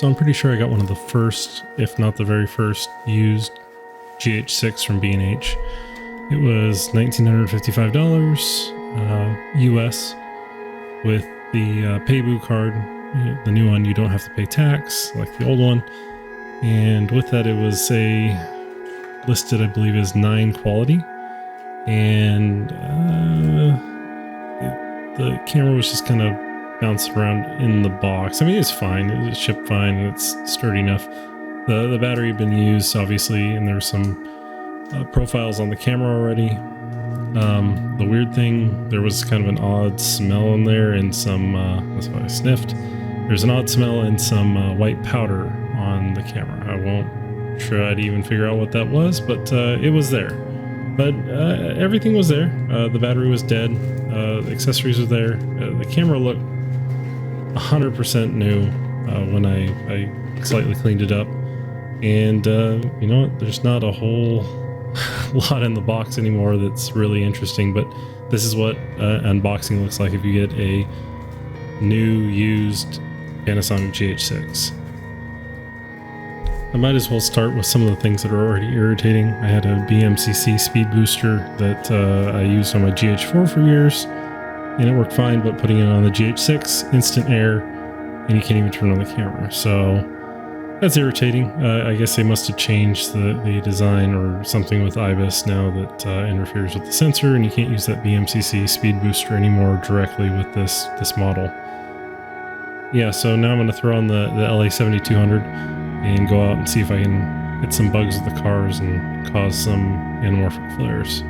So I'm pretty sure I got one of the first, if not the very first, used GH6 from B&H. It was $1,955 US with the Payboo card. The new one, you don't have to pay tax like the old one. And with that, it was listed, I believe, as 9 quality. And the camera was just kind of bouncing around in the box. I mean, it's fine. It was shipped fine, and it's sturdy enough. The battery had been used, obviously, and there's some profiles on the camera already. The weird thing, there was kind of an odd smell in there, and some, that's what I sniffed. There's an odd smell and some white powder on the camera. I won't try to even figure out what that was, but it was there. But everything was there. The battery was dead. The accessories were there. The camera looked 100% new when I slightly cleaned it up. And you know what? There's not a whole lot in the box anymore that's really interesting, but this is what unboxing looks like if you get a new used Panasonic GH6. I might as well start with some of the things that are already irritating. I had a BMCC speed booster that I used on my GH4 for years, and it worked fine, but putting it on the GH6, instant air, and you can't even turn on the camera. So that's irritating. I guess they must have changed the design or something with IBIS now that interferes with the sensor, and you can't use that BMCC speed booster anymore directly with this model. Yeah, so now I'm going to throw on the LA7200 and go out and see if I can hit some bugs with the cars and cause some anamorphic flares.